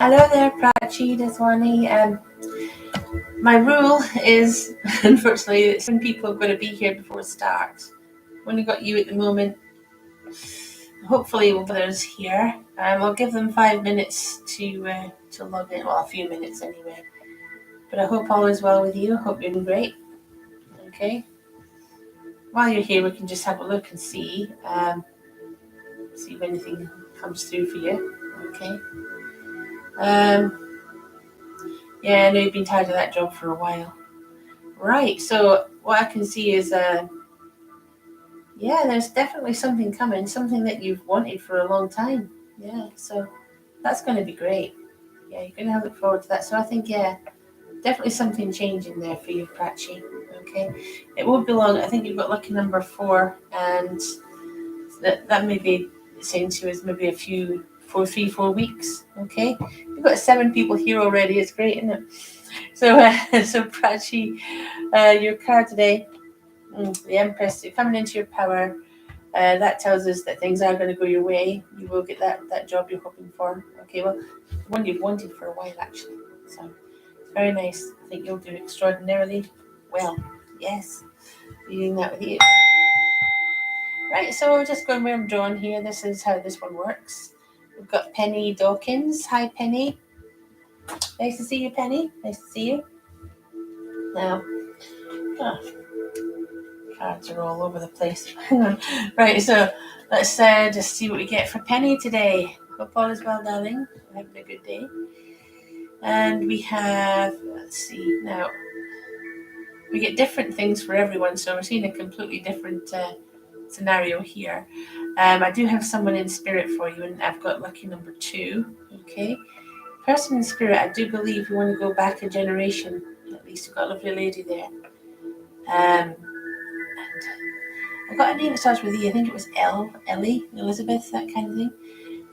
Hello there, Prachi, Daswani. My rule is, unfortunately, that some people are going to be here before it starts. Only got you at the moment. Hopefully, we'll get others here. I'll give them 5 minutes to log in. Well, a few minutes anyway. But I hope all is well with you. Hope you're doing great. Okay. While you're here, we can just have a look and see if anything comes through for you. Okay. Yeah, I know you've been tired of that job for a while. Right. So what I can see is yeah, there's definitely something coming, something that you've wanted for a long time. Yeah, so that's going to be great. Yeah, you're going to look forward to that. So I think, yeah, definitely something changing there for you, Prachi. Okay, it won't be long. I think you've got lucky number 4, and that may be saying to you is maybe a few 4 weeks. Okay, you've got 7 people here already. It's great, isn't it? So, so Prachi, your card today, the Empress, you're coming into your power. That tells us that things are going to go your way. You will get that job you're hoping for. Okay, well, one you've wanted for a while actually. So it's very nice. I think you'll do extraordinarily well. Yes, reading that with you. Right, so we're just going where I'm drawn here. This is how this one works. We've got Penny Dawkins. Hi, Penny. Nice to see you, Penny. Nice to see you. Now, cards are all over the place. Hang on. Right, so let's just see what we get for Penny today. Hope all is well, darling. We're having a good day. And we have, let's see, now we get different things for everyone, so we're seeing a completely different scenario here. I do have someone in spirit for you, and I've got lucky number 2. Okay, person in spirit, I do believe you want to go back a generation. At least you've got a lovely lady there. And I got a name that starts with E. I think it was Ellie, Elizabeth, that kind of thing.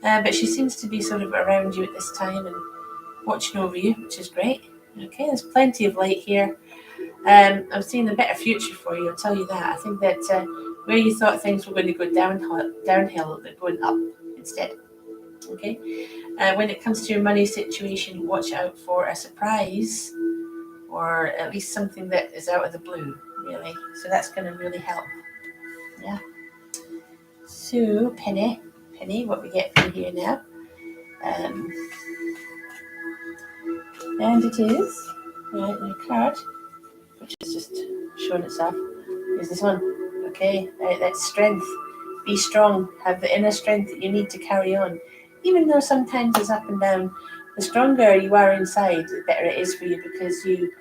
But she seems to be sort of around you at this time and watching over you, which is great. Okay, there's plenty of light here. I'm seeing a better future for you, I'll tell you that. I think that where you thought things were going to go downhill, they're going up instead. Okay, when it comes to your money situation, watch out for a surprise or at least something that is out of the blue, really. So that's going to really help. Yeah. So, Penny, what we get from here now? And it is your card, which is just showing itself, is this one. Okay, that's strength. Be strong. Have the inner strength that you need to carry on. Even though sometimes it's up and down, the stronger you are inside, the better it is for you, because you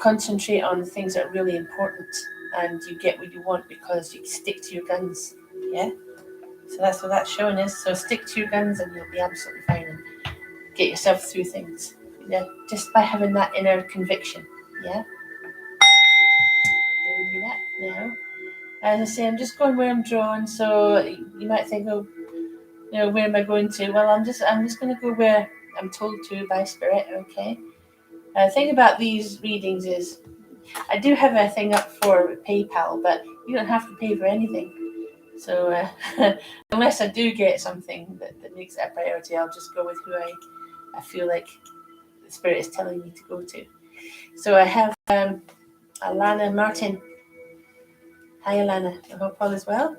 concentrate on the things that are really important and you get what you want because you stick to your guns. Yeah? So that's what that's showing is. So stick to your guns and you'll be absolutely fine and get yourself through things. Yeah, just by having that inner conviction. Yeah. Giving me that now. As I say, I'm just going where I'm drawn. So you might think, oh, where am I going to? Well, I'm just going to go where I'm told to by spirit. Okay. The thing about these readings is, I do have a thing up for PayPal, but you don't have to pay for anything. So unless I do get something that makes it a priority, I'll just go with who I feel like the spirit is telling me to go to. So I have Alana Martin. Hi, Alana. I hope all is well.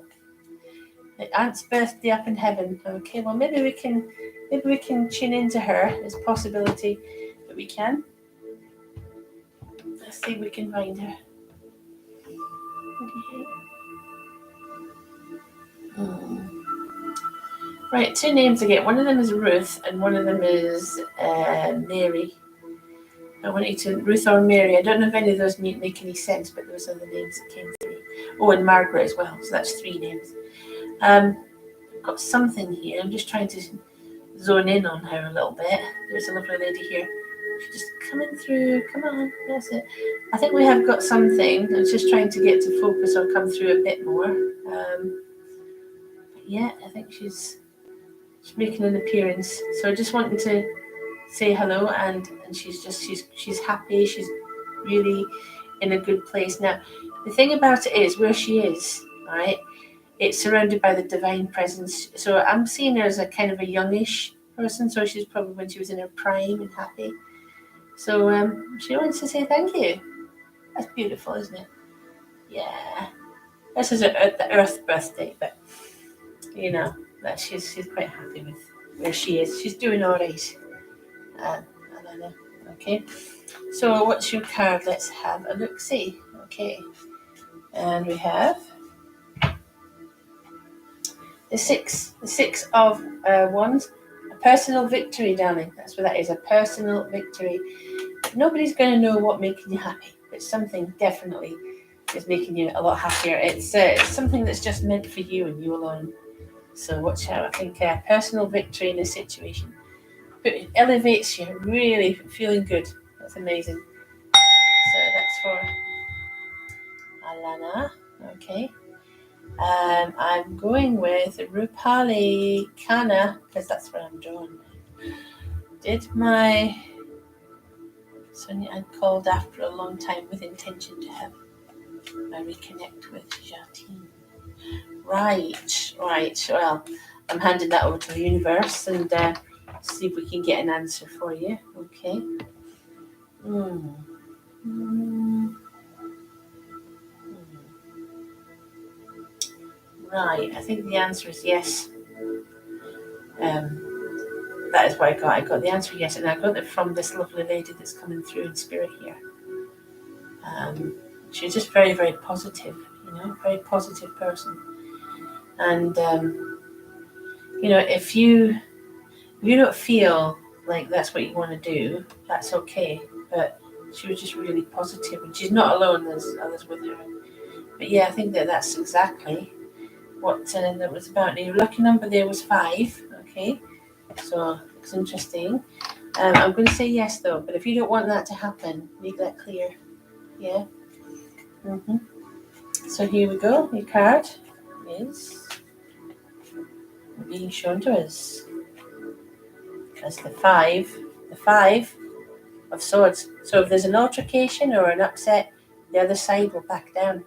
Aunt's birthday up in heaven. Okay, well maybe we can tune into her. There's a possibility that we can. Let's see if we can find her. Right, 2 names again. One of them is Ruth, and one of them is Mary. I want you to Ruth or Mary. I don't know if any of those make any sense, but those are the names that came through. Oh, and Margaret as well. So that's 3 names. I've got something here. I'm just trying to zone in on her a little bit. There's a lovely lady here. She's just coming through. Come on, that's it. I think we have got something. I was just trying to get to focus or come through a bit more. But yeah, I think she's making an appearance. So I just wanted to say hello, and she's happy. She's really in a good place. Now, the thing about it is where she is, right? It's surrounded by the divine presence. So I'm seeing her as a kind of a youngish person, so she's probably when she was in her prime and happy. So she wants to say thank you. That's beautiful, isn't it? Yeah. This is the Earth birthday, but you know that she's quite happy with where she is. She's doing all right. Alana. Okay. So what's your card? Let's have a look. See. Okay. And we have the six of wands. A personal victory, darling. That's what that is. A personal victory. Nobody's going to know what making you happy, but something definitely is making you a lot happier. It's something that's just meant for you and you alone. So watch out. I think personal victory in a situation. But it elevates you, really feeling good. That's amazing. So that's for Alana. Okay. I'm going with Rupali Khanna because that's what I'm drawing. Did my Sonia had called after a long time with intention to have I reconnect with Jatine. Right. Well, I'm handing that over to the universe and see if we can get an answer for you. Okay. Right. I think the answer is yes. That is what I got. I got the answer yes, and I got it from this lovely lady that's coming through in spirit here. She's just very, very positive, very positive person. And if you don't feel like that's what you want to do, that's okay. But she was just really positive, and she's not alone. There's others with her. But yeah, I think that's exactly what that was about. Now, your lucky number there was 5. Okay, so it's interesting. I'm going to say yes though, but if you don't want that to happen, make that clear. Yeah. So here we go. Your card is being shown to us as the 5 of swords. So if there's an altercation or an upset, the other side will back down.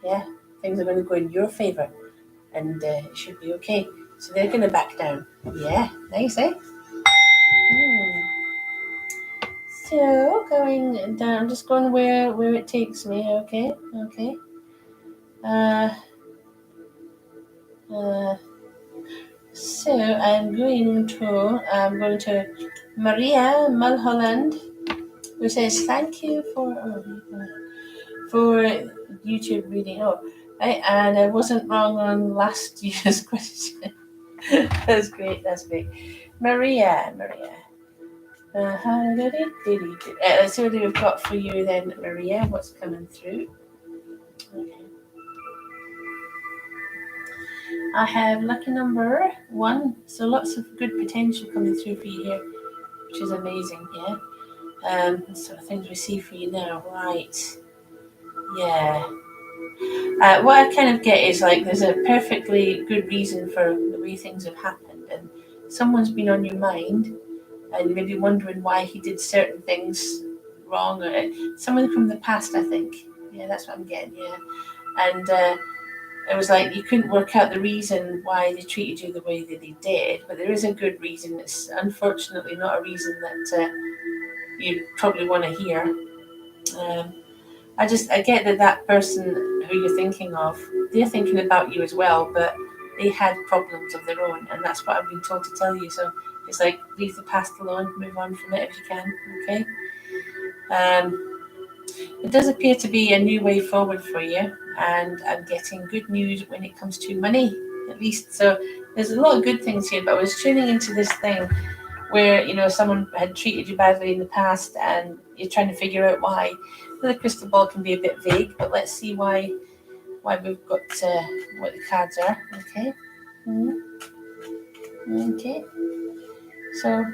Yeah, things are going to go in your favor, and it should be okay. So they're going to back down. Yeah, nice, eh? So going down, I'm just going where it takes me. Okay. So I'm going to Maria Mulholland, who says thank you for YouTube reading. And I wasn't wrong on last year's question. That's great. Maria. Let's see what we've got for you then, Maria. What's coming through? Okay. I have lucky number 1, so lots of good potential coming through for you here, which is amazing. Yeah. So things we see for you now, right? Yeah. What I kind of get is like there's a perfectly good reason for the way things have happened, and someone's been on your mind, and maybe wondering why he did certain things wrong, or someone from the past. I think. Yeah, that's what I'm getting. Yeah, and. It was like you couldn't work out the reason why they treated you the way that they did, but there is a good reason. It's unfortunately not a reason that you probably want to hear. I get that person who you're thinking of, they're thinking about you as well, but they had problems of their own, and that's what I've been told to tell you. So it's like leave the past alone, move on from it if you can. Okay. It does appear to be a new way forward for you, and I'm getting good news when it comes to money, at least. So there's a lot of good things here, but I was tuning into this thing where, someone had treated you badly in the past and you're trying to figure out why. The crystal ball can be a bit vague, but let's see why we've got what the cards are. Okay. Okay. So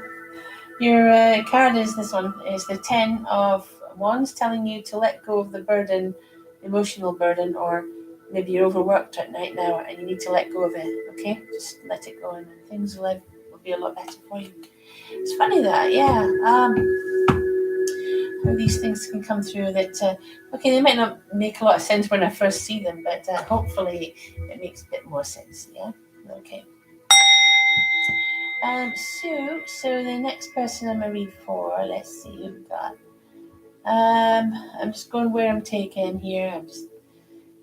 your card is this one, is the 10 of Wands, telling you to let go of the burden, emotional burden, or maybe you're overworked at night now and you need to let go of it. Okay, just let it go and things will be a lot better for you. It's funny that, yeah, how these things can come through that, okay, they might not make a lot of sense when I first see them, but hopefully it makes a bit more sense. Yeah. Okay. So the next person I'm gonna read for, let's see who we got. I'm just going where I'm taking here. I'm just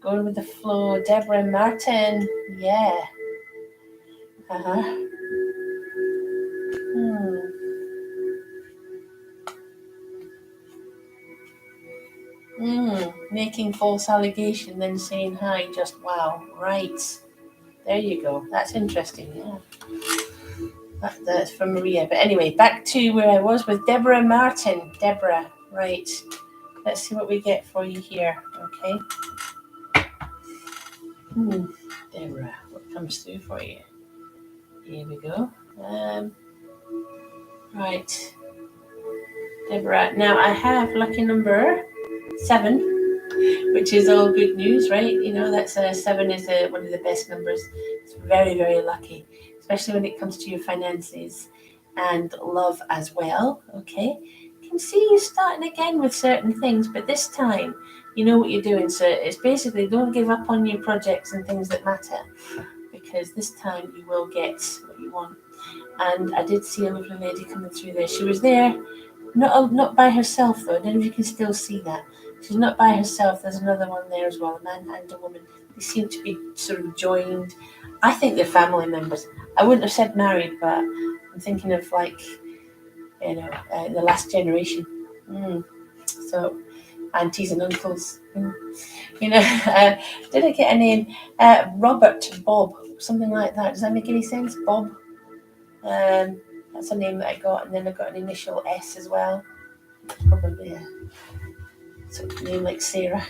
going with the flow. Deborah Martin, yeah. Uh-huh. Making false allegation, then saying hi, just wow. Right. There you go. That's interesting, yeah. That's from Maria. But anyway, back to where I was with Deborah Martin. Deborah, right. Let's see what we get for you here, okay? Deborah, what comes through for you? Here we go. Right. Deborah. Now I have lucky number 7, which is all good news, right? You know, that's 7 is one of the best numbers. It's very, very lucky, especially when it comes to your finances and love as well. Okay, you can see you starting again with certain things, but this time you know what you're doing. So it's basically don't give up on your projects and things that matter, because this time you will get what you want. And I did see a lovely lady coming through there. She was there, not by herself though. I don't know if you can still see that. She's not by herself. There's another one there as well, a man and a woman. They seem to be sort of joined. I think they're family members. I wouldn't have said married, but I'm thinking of like, the last generation. So aunties and uncles. Did I get a name? Robert, Bob, something like that. Does that make any sense? Bob. That's a name that I got, and then I got an initial S as well. Probably a sort of name like Sarah,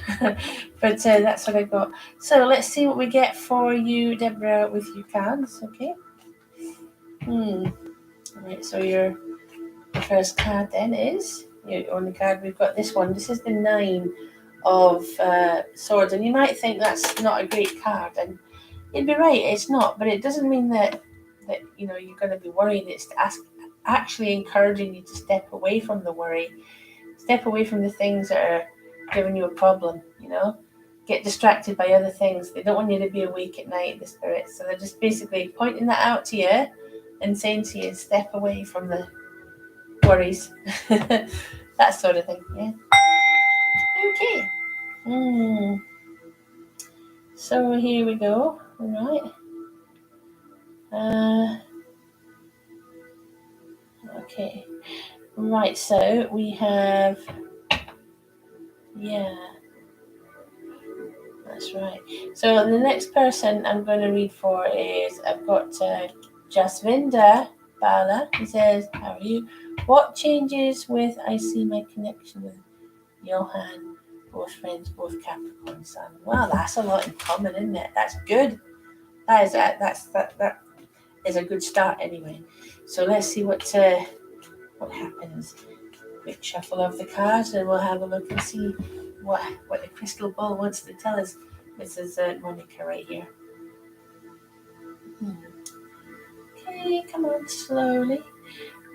but that's what I got. So let's see what we get for you, Deborah, with your cards. Okay. Right. So your first card then is on the card. We've got this one. This is the 9 of Swords, and you might think that's not a great card, and you'd be right. It's not, but it doesn't mean that you're going to be worried. It's actually encouraging you to step away from the worry, step away from the things that are giving you a problem. Get distracted by other things. They don't want you to be awake at night, the spirits. So they're just basically pointing that out to you and saying to you, step away from the worries. That sort of thing. Yeah. Okay. So here we go. All right. Okay. Right, so we have, that's right. So the next person I'm going to read for is, I've got Jasvinda Bala. He says, how are you? What changes with I see my connection with Johan, both friends, both Capricorn Sun? Well, that's a lot in common, isn't it? That's good. That is a good start anyway. So let's see what happens. Quick shuffle of the cards, and we'll have a look and see what the crystal ball wants to tell us. This is Monica right here. Okay, come on, slowly.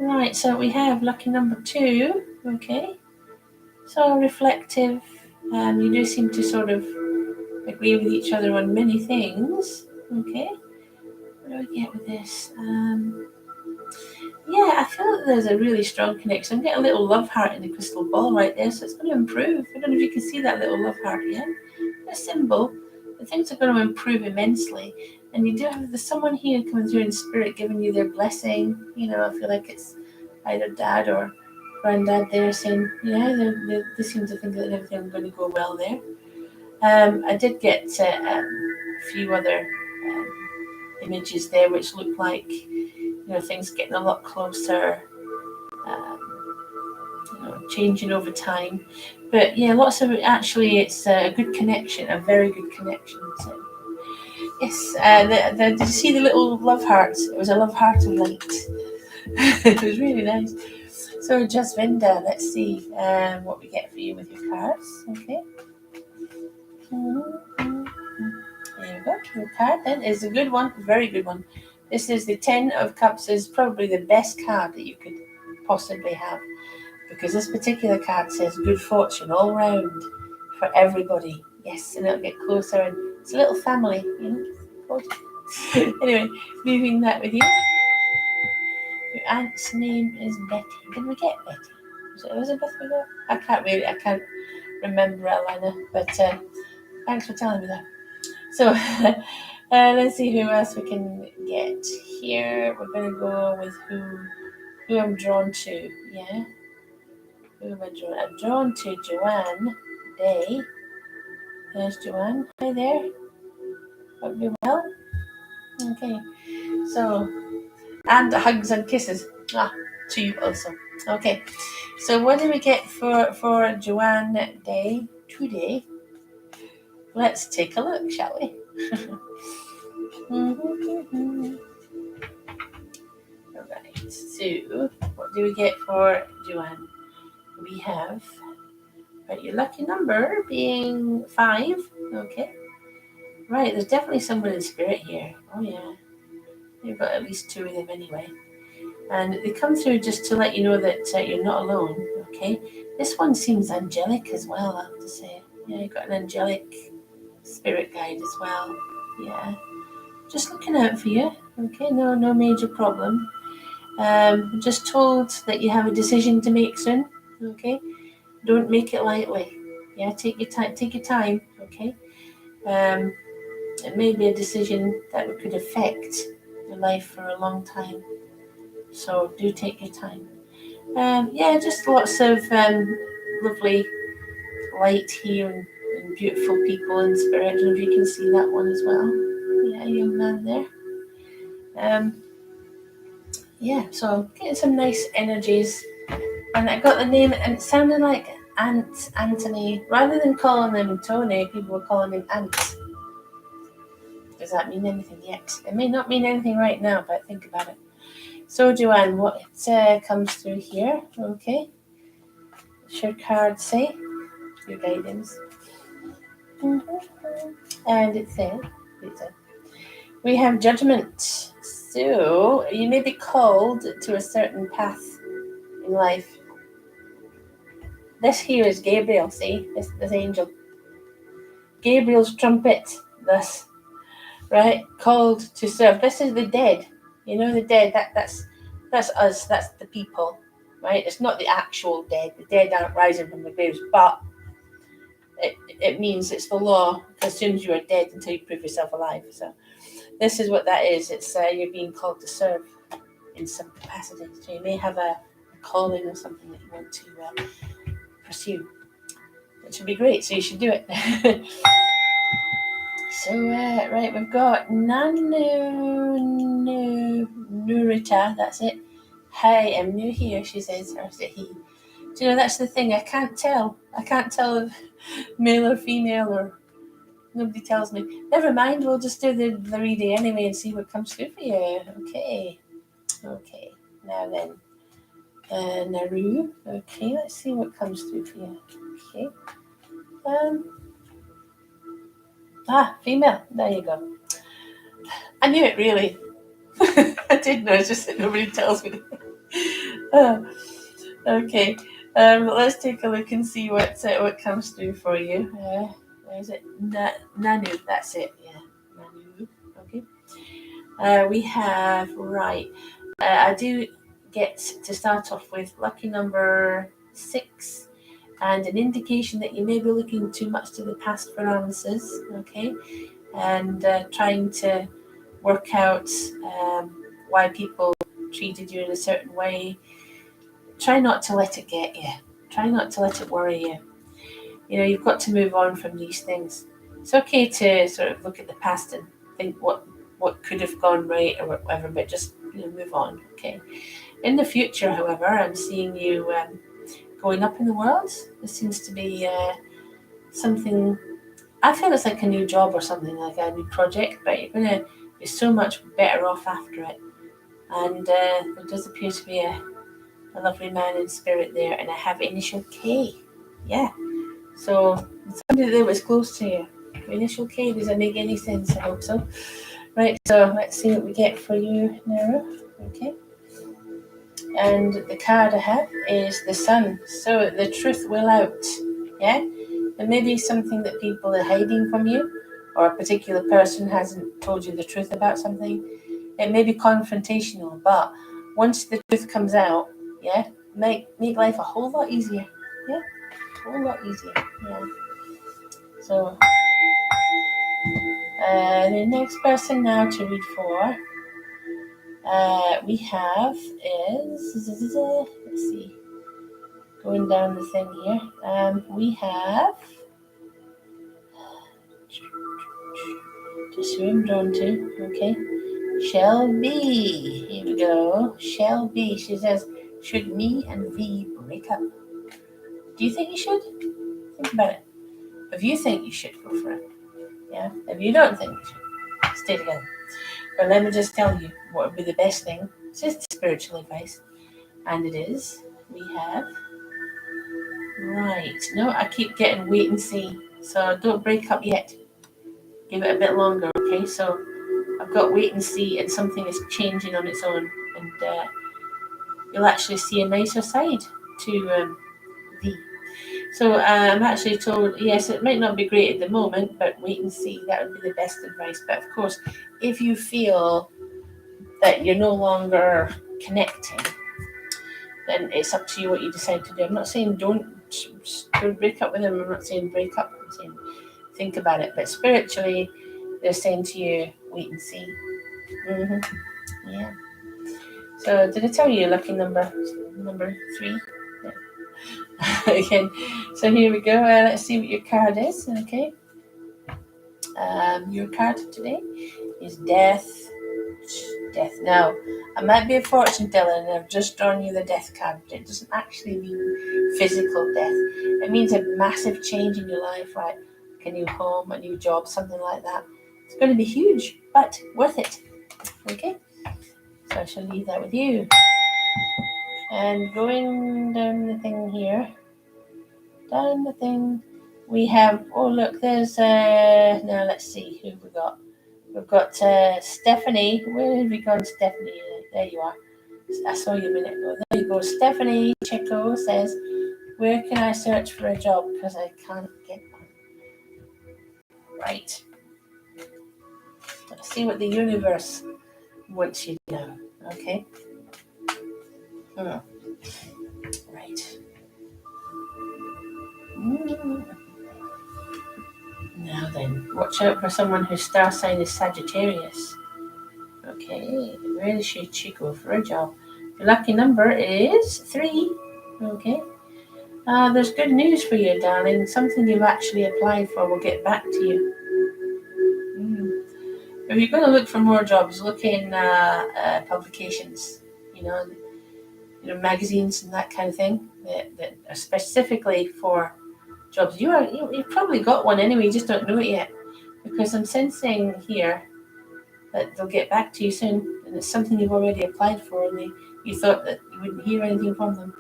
Right, so we have lucky number 2. Okay, so reflective. You do seem to sort of agree with each other on many things. Okay, what do we get with this? I feel that there's a really strong connection. I'm getting a little love heart in the crystal ball right there, so it's going to improve. I don't know if you can see that little love heart here. A symbol. The things are going to improve immensely. And you do have someone here coming through in spirit giving you their blessing. I feel like it's either dad or granddad there saying, they seem to think that everything's going to go well there. I did get a few other images there which look like things getting a lot closer, changing over time. But lots of actually, it's a good connection, a very good connection. So, yes, did you see the little love hearts? It was a love heart of light. It was really nice. So, Jasvinda, let's see what we get for you with your cards. Okay. There you go. Your card then is a good one, very good one. This is the 10 of Cups, is probably the best card that you could possibly have, because this particular card says good fortune all round for everybody. Yes, and it'll get closer, and it's a little family. Anyway, leaving that with you. aunt's name is Betty. Did we get Betty? Was it Elizabeth we got? I can't remember, Alana, but thanks for telling me that. So let's see who else we can get here. We're going to go with who I'm drawn to. Yeah, who am I drawn? I'm drawn to Joanne Day. There's Joanne. Hi there. Hope you're well. Okay. So, and hugs and kisses. To you also. Okay. So what do we get for Joanne Day today? Let's take a look, shall we? Alright, so what do we get for Joanne? We have your lucky number being 5. Okay. Right, there's definitely someone in spirit here. Oh yeah. You've got at least 2 of them anyway. And they come through just to let you know that you're not alone. Okay. This one seems angelic as well, I have to say. Yeah, you've got an angelic spirit guide as well. Yeah. Just looking out for you. Okay, no major problem. Just told that you have a decision to make soon. Okay. Don't make it lightly. Yeah, take your time. Okay. It may be a decision that could affect your life for a long time. So do take your time. Yeah, just lots of lovely light here and beautiful people in spirit. I don't know if you can see that one as well. Yeah, young man there. Yeah, so getting some nice energies. And I got the name, and it sounded like Aunt Anthony. Rather than calling him Tony, people were calling him Ant. Does that mean anything yet? It may not mean anything right now, but think about it. So, Joanne, what comes through here? Okay. What's your card say? Your guidance. And it said, we have judgment. So, you may be called to a certain path in life. This here is Gabriel, see? This angel. Gabriel's trumpet, thus. Right? Called to serve. This is the dead. You know the dead, that's us, that's the people. Right? It's not the actual dead. The dead aren't rising from the graves, but it means it's the law assumes you are dead until you prove yourself alive. So this is what that is. It's you're being called to serve in some capacity. So you may have a calling or something that you want to pursue, which would be great. So you should do it. So right, we've got Nurita. That's it. Hi, I'm new here. She says, or is it he? Do you know, that's the thing. I can't tell if male or female, or nobody tells me. Never mind. We'll just do the reading anyway and see what comes through for you. Okay. Now then, Naru. Okay, let's see what comes through for you. Okay. Female. There you go. I knew it, really. I did know, it's just that nobody tells me. Okay. Let's take a look and see what comes through for you. Where is it? Nanu. That's it. Yeah. Nanu. Okay. We have, right. I do get to start off with lucky number 6. And an indication that you may be looking too much to the past for answers, okay? And trying to work out why people treated you in a certain way. Try not to let it get you. Try not to let it worry you. You know, you've got to move on from these things. It's okay to sort of look at the past and think what could have gone right or whatever, but just move on, okay? In the future, however, I'm seeing you going up in the world. There seems to be something. I feel it's like a new job or something, like a new project, but you're going to be so much better off after it. And there does appear to be a lovely man in spirit there, and I have initial K. Yeah. So somebody that was close to you. Initial K, does that make any sense? I hope so. Right, so let's see what we get for you, Nara. Okay. And the card I have is the Sun. So the truth will out. Yeah? There may be something that people are hiding from you, or a particular person hasn't told you the truth about something. It may be confrontational, but once the truth comes out, yeah, make life a whole lot easier. Yeah, a whole lot easier. Yeah. So the next person now to read for we have is let's see, going down the thing here. We have just who I'm drawn to. Okay, Shelby. Here we go. Shelby. She says, "Should me and V break up? Do you think you should? Think about it. If you think you should, go for it. Yeah. If you don't think you should, stay together. But let me just tell you what would be the best thing. It's just spiritual advice, and it is. We have right. No, I keep getting wait and see. So don't break up yet. Give it a bit longer, okay? So I've got wait and see, and something is changing on its own, and you'll actually see a nicer side to V. So I'm actually told, yes, it might not be great at the moment, but wait and see. That would be the best advice. But of course, if you feel that you're no longer connecting, then it's up to you what you decide to do. I'm not saying don't break up with them. I'm not saying break up. I'm saying think about it. But spiritually, they're saying to you, wait and see. Mm-hmm. Yeah. So did I tell you lucky number 3? Yeah. Again. So here we go. Let's see what your card is. Okay. Your card today is Death. Death. Now, I might be a fortune teller and I've just drawn you the death card, but it doesn't actually mean physical death. It means a massive change in your life, like a new home, a new job, something like that. It's going to be huge, but worth it. Okay? So I shall leave that with you. And going down the thing here, down the thing, we have, oh look, there's, now let's see who we got. We've got Stephanie. Where have we gone, Stephanie? There you are. I saw you a minute ago. There you go. Stephanie Chico says, where can I search for a job? Because I can't get one. Right. Let's see what the universe wants you to know. Okay. Right. Now then, watch out for someone whose star sign is Sagittarius. Okay, where should she go for a job? The lucky number is 3. Okay. There's good news for you, darling. Something you've actually applied for will get back to you. If you're going to look for more jobs, look in publications, magazines and that kind of thing that are specifically for jobs. You've probably got one anyway, you just don't know it yet. Because I'm sensing here that they'll get back to you soon, and it's something you've already applied for, and you thought that you wouldn't hear anything from them.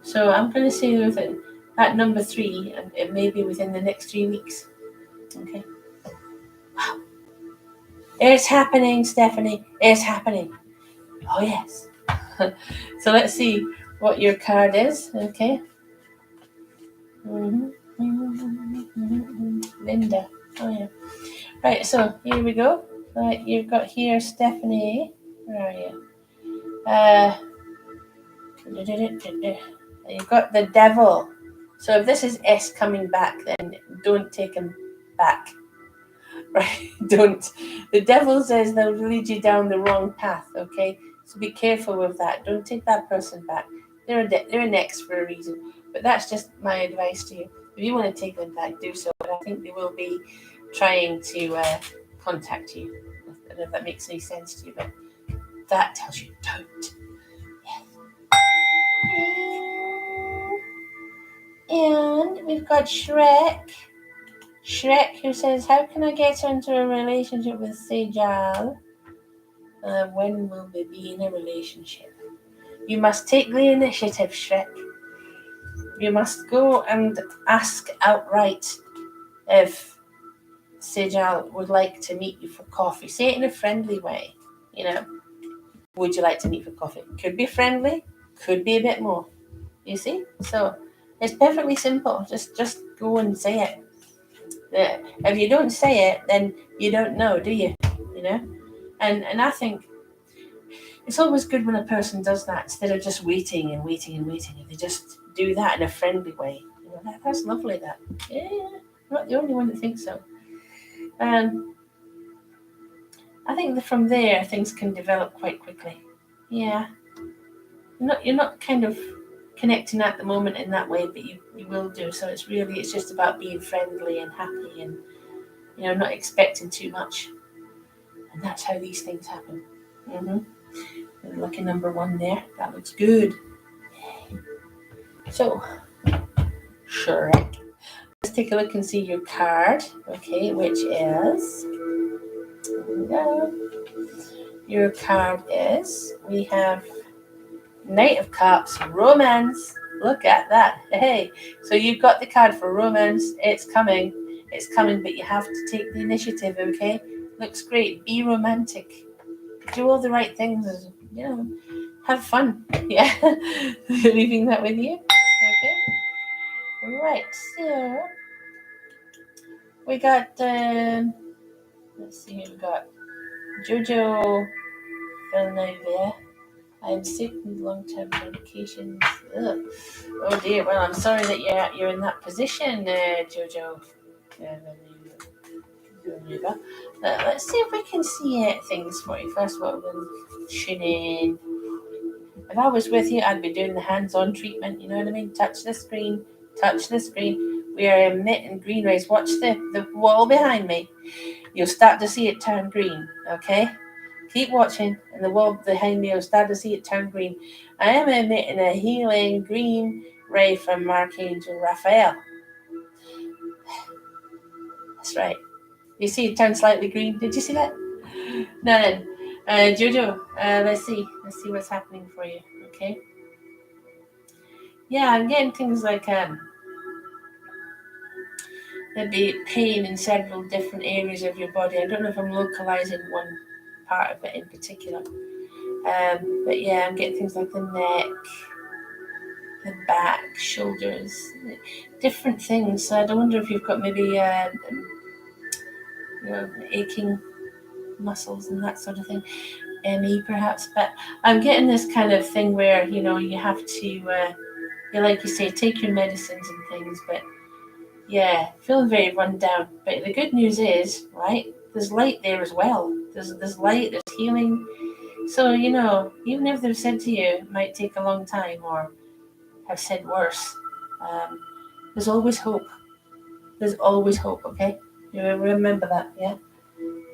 So I'm going to say within that number 3, and it may be within the next 3 weeks. Okay. Wow. It's happening, Stephanie. It's happening. Oh, yes. So let's see what your card is. Okay. Linda. Oh, yeah. Right, so here we go. Right, you've got here Stephanie. Where are you? You've got the devil. So if this is S coming back, then don't take him back. Right? Don't. The devil says they'll lead you down the wrong path, okay? So be careful with that. Don't take that person back. They're an ex for a reason. But that's just my advice to you. If you want to take them back, do so. But I think they will be trying to contact you. I don't know if that makes any sense to you, but that tells you don't. Yes. And we've got Shrek. Shrek, who says, how can I get into a relationship with Sejal? When will we be in a relationship? You must take the initiative, Shrek. You must go and ask outright if Sejal would like to meet you for coffee. Say it in a friendly way. Would you like to meet for coffee? Could be friendly, could be a bit more. You see? So it's perfectly simple. Just go and say it. If you don't say it, then you don't know, do you? And I think it's always good when a person does that instead of just waiting and waiting and waiting. If they just do that in a friendly way, that's lovely. That I'm not the only one that thinks so. And I think that from there things can develop quite quickly. Yeah, you're not kind of connecting at the moment in that way, but you will do. So it's just about being friendly and happy and not expecting too much. And that's how these things happen. Mm-hmm. Lucky number 1 there. That looks good. So, sure. Let's take a look and see your card. Okay, which is. Here we go. Your card is. We have Knight of Cups, romance. Look at that. Hey, so you've got the card for romance. It's coming. It's coming, but you have to take the initiative, okay? Looks great. Be romantic. Do all the right things. Have fun. Yeah. Leaving that with you. Okay. Right. So we got. Let's see who we got. Jojo Villeneuve. I'm sick with long-term medications. Ugh. Oh dear. Well, I'm sorry that you're in that position, Jojo. Let's see if we can see things for you. First of all, we're going to tune in. If I was with you, I'd be doing the hands-on treatment. You know what I mean? Touch the screen. Touch the screen. We are emitting green rays. Watch the wall behind me. You'll start to see it turn green. Okay? Keep watching, and the wall behind me will start to see it turn green. I am emitting a healing green ray from Archangel Raphael. That's right. You see it turn slightly green. Did you see that? No. Jojo, let's see what's happening for you. Okay. Yeah, I'm getting things like there'd be pain in several different areas of your body. I don't know if I'm localizing one part of it in particular. But yeah, I'm getting things like the neck, the back, shoulders, different things. So I wonder if you've got maybe aching muscles and that sort of thing. ME perhaps, but I'm getting this kind of thing where you have to, like you say, take your medicines and things. But yeah, feeling very run down. But the good news is, right? There's light there as well. There's light. There's healing. So even if they've said to you it might take a long time or have said worse, there's always hope. There's always hope. Okay, you remember that, yeah.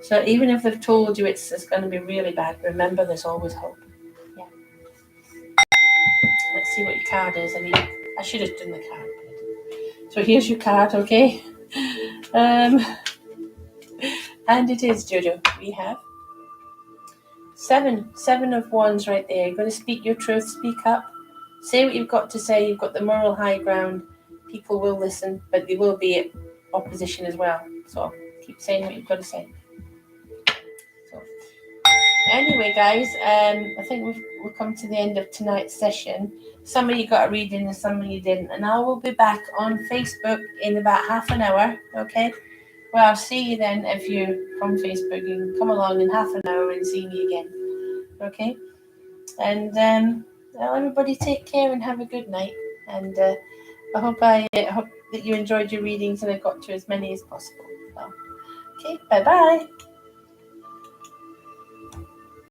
So even if they've told you it's going to be really bad, remember there's always hope. Yeah. Let's see what your card is. I should have done the card. So here's your card, okay? And it is, Jojo. We have 7 of wands right there. You're going to speak your truth, speak up. Say what you've got to say. You've got the moral high ground. People will listen, but there will be opposition as well. So keep saying what you've got to say. So anyway, guys, I think we've come to the end of tonight's session. Some of you got a reading and some of you didn't. And I will be back on Facebook in about half an hour, okay? Well, I'll see you then if you're from Facebook. You can come along in half an hour and see me again, okay? And everybody take care and have a good night. And I hope that you enjoyed your readings and I got to as many as possible. So, okay, bye-bye.